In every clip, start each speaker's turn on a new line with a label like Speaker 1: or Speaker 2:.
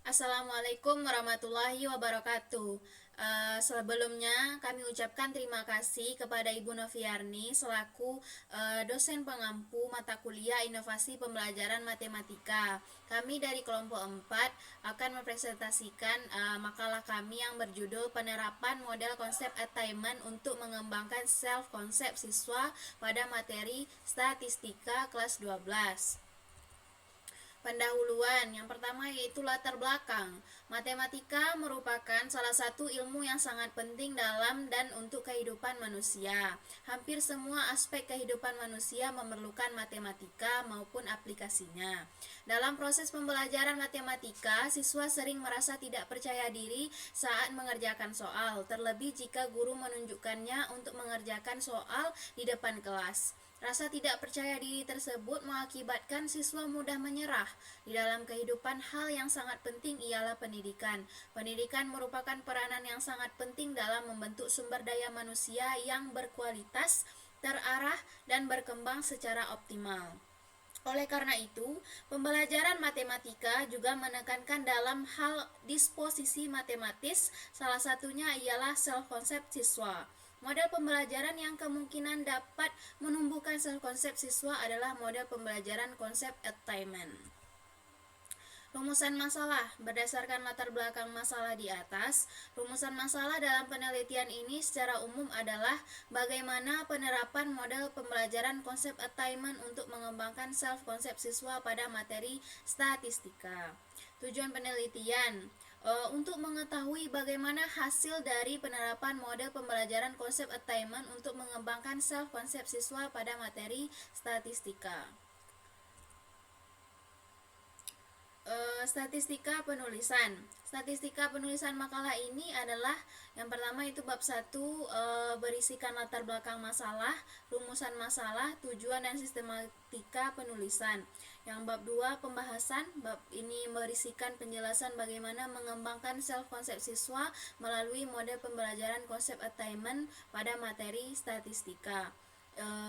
Speaker 1: Assalamualaikum warahmatullahi wabarakatuh. Sebelumnya kami ucapkan terima kasih kepada Ibu Noviarni selaku dosen pengampu mata kuliah Inovasi Pembelajaran Matematika. Kami dari kelompok 4 akan mempresentasikan makalah kami yang berjudul Penerapan Model Konsep Attainment untuk Mengembangkan Self Konsep Siswa pada Materi Statistika kelas 12. Pendahuluan yang pertama yaitu latar belakang. Matematika merupakan salah satu ilmu yang sangat penting dalam dan untuk kehidupan manusia. Hampir semua aspek kehidupan manusia memerlukan matematika maupun aplikasinya. Dalam proses pembelajaran matematika, siswa sering merasa tidak percaya diri saat mengerjakan soal, terlebih jika guru menunjukkannya untuk mengerjakan soal di depan kelas. Rasa tidak percaya diri tersebut mengakibatkan siswa mudah menyerah. Di dalam kehidupan, hal yang sangat penting ialah pendidikan. Pendidikan merupakan peranan yang sangat penting dalam membentuk sumber daya manusia yang berkualitas, terarah, dan berkembang secara optimal. Oleh karena itu, pembelajaran matematika juga menekankan dalam hal disposisi matematis, salah satunya ialah self-konsep siswa. Model pembelajaran yang kemungkinan dapat menumbuhkan self-konsep siswa adalah model pembelajaran konsep attainment. Rumusan masalah. Berdasarkan latar belakang masalah di atas, rumusan masalah dalam penelitian ini secara umum adalah bagaimana penerapan model pembelajaran konsep attainment untuk mengembangkan self-konsep siswa pada materi statistika. Tujuan penelitian untuk mengetahui bagaimana hasil dari penerapan model pembelajaran konsep attainment untuk mengembangkan self-konsep siswa pada materi statistika. Statistika penulisan. Statistika penulisan makalah ini adalah yang pertama itu bab 1 berisikan latar belakang masalah, rumusan masalah, tujuan dan sistematika penulisan. Yang bab 2 pembahasan, bab ini berisikan penjelasan bagaimana mengembangkan self konsep siswa melalui model pembelajaran konsep attainment pada materi statistika.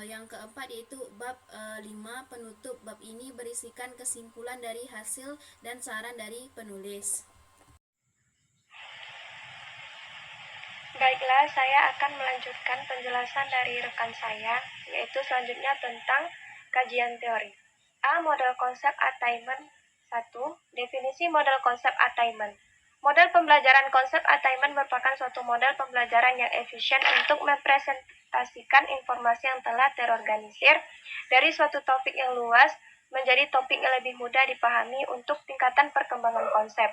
Speaker 1: Yang keempat yaitu bab 5 penutup. Bab ini berisikan kesimpulan dari hasil dan saran dari penulis.
Speaker 2: Baiklah, saya akan melanjutkan penjelasan dari rekan saya, yaitu selanjutnya tentang kajian teori. A. Model konsep attainment. 1. Definisi model konsep attainment. Model pembelajaran konsep attainment merupakan suatu model pembelajaran yang efisien untuk mempresentasikan informasi yang telah terorganisir dari suatu topik yang luas menjadi topik yang lebih mudah dipahami untuk tingkatan perkembangan konsep.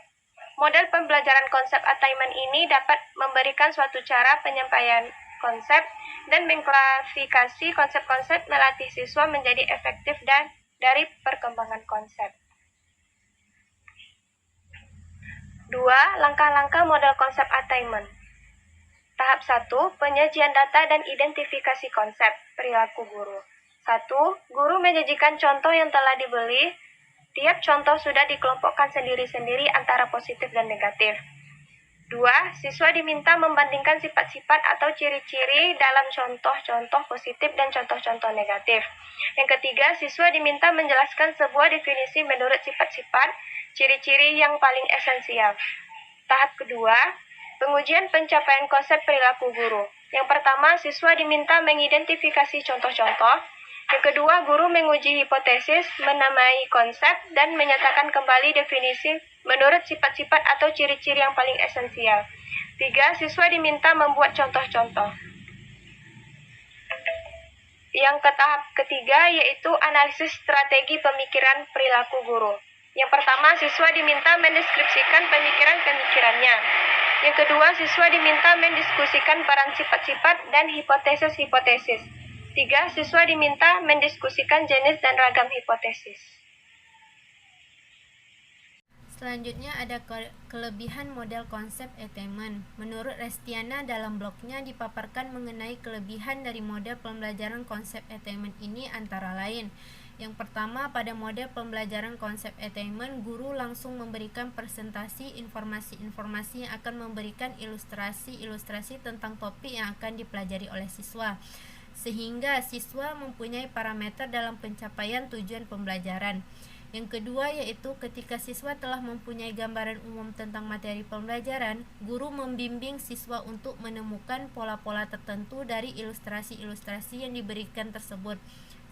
Speaker 2: Model pembelajaran konsep attainment ini dapat memberikan suatu cara penyampaian konsep dan mengklarifikasi konsep-konsep, melatih siswa menjadi efektif dan dari perkembangan konsep. 2. Langkah-langkah model konsep attainment. Tahap 1. Penyajian data dan identifikasi konsep. Perilaku guru. 1. Guru menyajikan contoh yang telah dibeli. Tiap contoh sudah dikelompokkan sendiri-sendiri antara positif dan negatif. 2. Siswa diminta membandingkan sifat-sifat atau ciri-ciri dalam contoh-contoh positif dan contoh-contoh negatif. Yang ketiga, siswa diminta menjelaskan sebuah definisi menurut sifat-sifat, ciri-ciri yang paling esensial. Tahap kedua, pengujian pencapaian konsep perilaku guru. Yang pertama, siswa diminta mengidentifikasi contoh-contoh. Yang kedua, guru menguji hipotesis, menamai konsep, dan menyatakan kembali definisi menurut sifat-sifat atau ciri-ciri yang paling esensial. 3. Siswa diminta membuat contoh-contoh. Yang ke tahap ketiga yaitu analisis strategi pemikiran perilaku guru. Yang pertama, siswa diminta mendeskripsikan pemikiran-pemikirannya. Yang kedua, siswa diminta mendiskusikan peran sifat-sifat dan hipotesis-hipotesis. 3. Siswa diminta mendiskusikan jenis dan ragam hipotesis.
Speaker 1: Selanjutnya ada kelebihan model konsep attainment. Menurut Restiana dalam blognya dipaparkan mengenai kelebihan dari model pembelajaran konsep attainment ini antara lain. Yang pertama, pada model pembelajaran konsep attainment, guru langsung memberikan presentasi informasi-informasi yang akan memberikan ilustrasi-ilustrasi tentang topik yang akan dipelajari oleh siswa, sehingga siswa mempunyai parameter dalam pencapaian tujuan pembelajaran.
Speaker 3: Yang kedua yaitu ketika siswa telah mempunyai gambaran umum tentang materi pembelajaran, guru membimbing siswa untuk menemukan pola-pola tertentu dari ilustrasi-ilustrasi yang diberikan tersebut,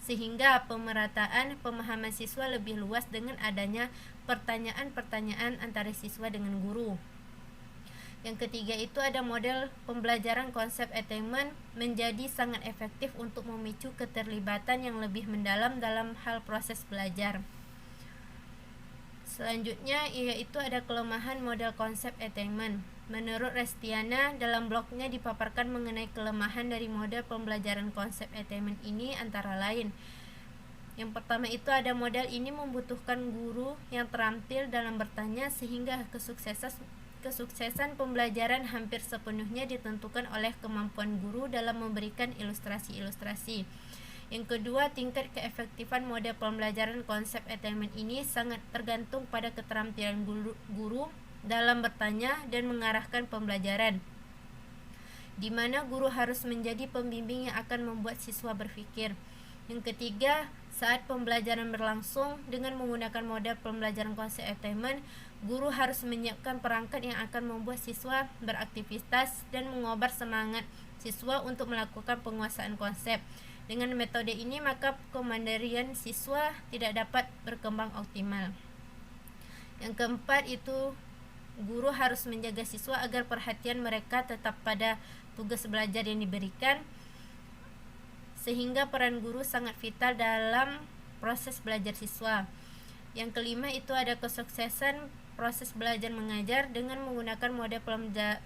Speaker 3: sehingga pemerataan pemahaman siswa lebih luas dengan adanya pertanyaan-pertanyaan antara siswa dengan guru. Yang ketiga itu ada model pembelajaran konsep attainment menjadi sangat efektif untuk memicu keterlibatan yang lebih mendalam dalam hal proses belajar. Selanjutnya yaitu ada kelemahan model konsep attainment. Menurut Restiana, dalam blognya dipaparkan mengenai kelemahan dari model pembelajaran konsep attainment ini antara lain. Yang pertama itu ada model ini membutuhkan guru yang terampil dalam bertanya sehingga kesuksesan pembelajaran hampir sepenuhnya ditentukan oleh kemampuan guru dalam memberikan ilustrasi-ilustrasi. Yang kedua, tingkat keefektifan model pembelajaran konsep attainment ini sangat tergantung pada keterampilan guru dalam bertanya dan mengarahkan pembelajaran, di mana guru harus menjadi pembimbing yang akan membuat siswa berpikir. Yang ketiga, saat pembelajaran berlangsung dengan menggunakan model pembelajaran konsep attainment, guru harus menyiapkan perangkat yang akan membuat siswa beraktivitas dan mengobar semangat siswa untuk melakukan penguasaan konsep. Dengan metode ini maka kemandirian siswa tidak dapat berkembang optimal. Yang keempat itu guru harus menjaga siswa agar perhatian mereka tetap pada tugas belajar yang diberikan, sehingga peran guru sangat vital dalam proses belajar siswa. Yang kelima itu ada kesuksesan proses belajar mengajar dengan menggunakan model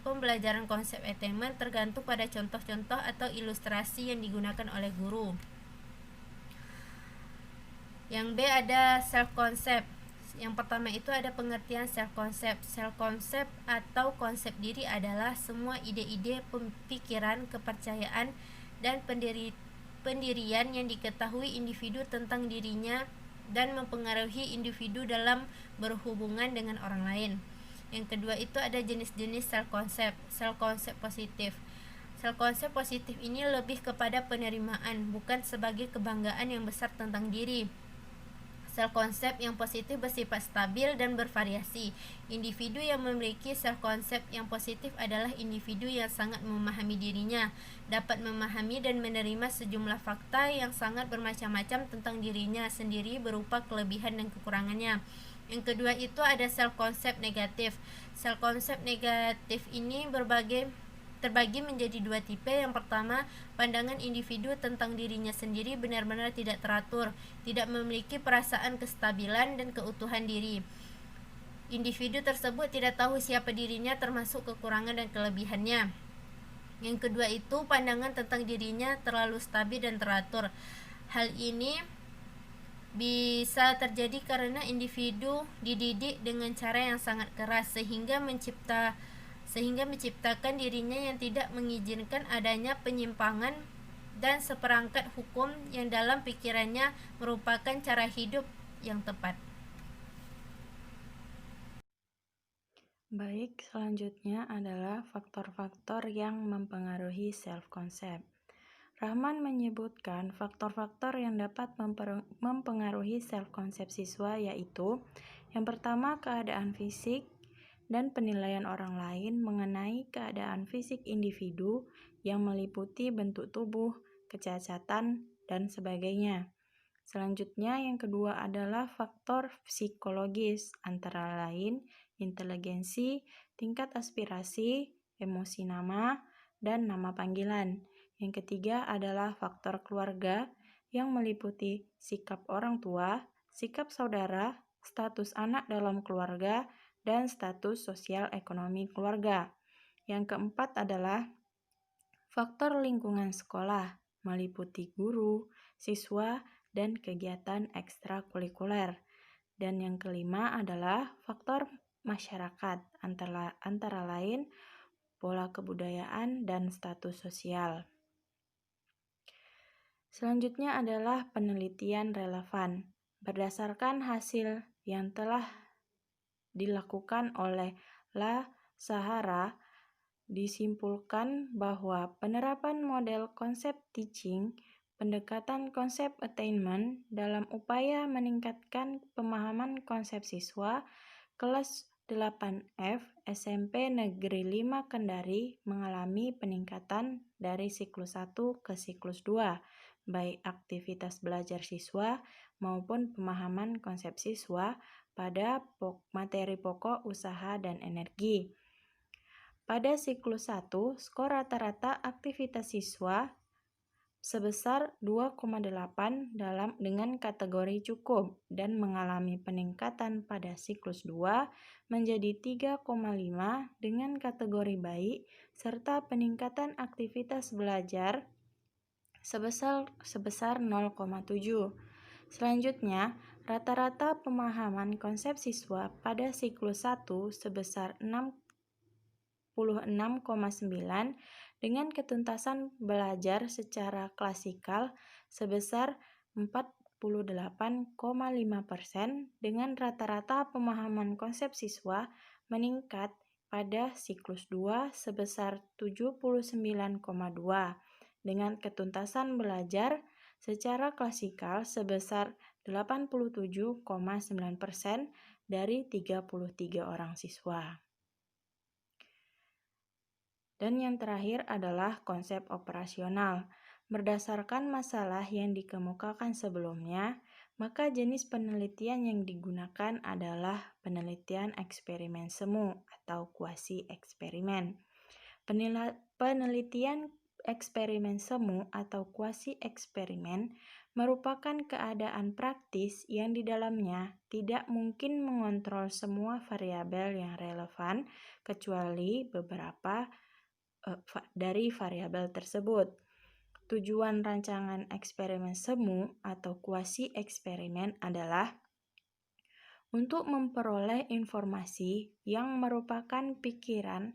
Speaker 3: pembelajaran konsep attainment tergantung pada contoh-contoh atau ilustrasi yang digunakan oleh guru. Yang B ada self concept. Yang pertama itu ada pengertian self concept. Self concept atau konsep diri adalah semua ide-ide, pemikiran, kepercayaan, dan pendirian yang diketahui individu tentang dirinya dan mempengaruhi individu dalam berhubungan dengan orang lain. Yang kedua itu ada jenis-jenis self concept. Self concept positif. Self concept positif ini lebih kepada penerimaan, bukan sebagai kebanggaan yang besar tentang diri. Self concept yang positif bersifat stabil dan bervariasi. Individu yang memiliki self concept yang positif adalah individu yang sangat memahami dirinya, dapat memahami dan menerima sejumlah fakta yang sangat bermacam-macam tentang dirinya sendiri berupa kelebihan dan kekurangannya. Yang kedua itu ada self concept negatif. Self concept negatif ini terbagi menjadi dua tipe. Yang pertama, pandangan individu tentang dirinya sendiri benar-benar tidak teratur, tidak memiliki perasaan kestabilan dan keutuhan diri. Individu tersebut tidak tahu siapa dirinya termasuk kekurangan dan kelebihannya. Yang kedua itu pandangan tentang dirinya terlalu stabil dan teratur. Hal ini bisa terjadi karena individu dididik dengan cara yang sangat keras sehingga menciptakan dirinya yang tidak mengizinkan adanya penyimpangan dan seperangkat hukum yang dalam pikirannya merupakan cara hidup yang tepat.
Speaker 4: Baik, selanjutnya adalah faktor-faktor yang mempengaruhi self-concept. Rahman menyebutkan faktor-faktor yang dapat mempengaruhi self-concept siswa yaitu yang pertama, keadaan fisik dan penilaian orang lain mengenai keadaan fisik individu yang meliputi bentuk tubuh, kecacatan, dan sebagainya. Selanjutnya, yang kedua adalah faktor psikologis, antara lain inteligensi, tingkat aspirasi, emosi nama, dan nama panggilan. Yang ketiga adalah faktor keluarga yang meliputi sikap orang tua, sikap saudara, status anak dalam keluarga, dan status sosial ekonomi keluarga. Yang keempat adalah faktor lingkungan sekolah, meliputi guru, siswa, dan kegiatan ekstrakurikuler. Dan yang kelima adalah faktor masyarakat, antara lain pola kebudayaan dan status sosial. Selanjutnya adalah penelitian relevan. Berdasarkan hasil yang telah dilakukan oleh La Sahara, disimpulkan bahwa penerapan model konsep teaching pendekatan konsep attainment dalam upaya meningkatkan pemahaman konsep siswa kelas 8F SMP Negeri 5 Kendari mengalami peningkatan dari siklus 1 ke siklus 2, baik aktivitas belajar siswa maupun pemahaman konsep siswa pada materi pokok usaha dan energi. Pada siklus 1, skor rata-rata aktivitas siswa sebesar 2,8 dengan kategori cukup dan mengalami peningkatan pada siklus 2 menjadi 3,5 dengan kategori baik serta peningkatan aktivitas belajar sebesar 0,7. Selanjutnya, rata-rata pemahaman konsep siswa pada siklus 1 sebesar 66,9 dengan ketuntasan belajar secara klasikal sebesar 48,5% dengan rata-rata pemahaman konsep siswa meningkat pada siklus 2 sebesar 79,2 dengan ketuntasan belajar secara klasikal sebesar 87,9% dari 33 orang siswa. Dan yang terakhir adalah konsep operasional. Berdasarkan masalah yang dikemukakan sebelumnya, maka jenis penelitian yang digunakan adalah penelitian eksperimen semu atau kuasi eksperimen. Penelitian eksperimen semu atau kuasi eksperimen merupakan keadaan praktis yang di dalamnya tidak mungkin mengontrol semua variabel yang relevan kecuali beberapa dari variabel tersebut. Tujuan rancangan eksperimen semu atau kuasi eksperimen adalah untuk memperoleh informasi yang merupakan pikiran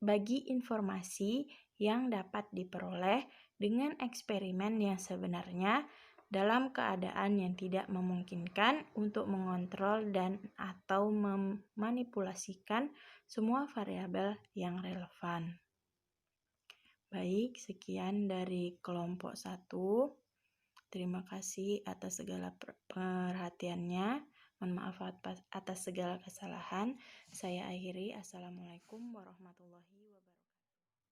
Speaker 4: bagi informasi yang dapat diperoleh dengan eksperimen yang sebenarnya dalam keadaan yang tidak memungkinkan untuk mengontrol dan atau memanipulasikan semua variabel yang relevan. Baik, sekian dari kelompok 1. Terima kasih atas segala perhatiannya. Mohon maaf atas segala kesalahan. Saya akhiri. Assalamualaikum warahmatullahi wabarakatuh.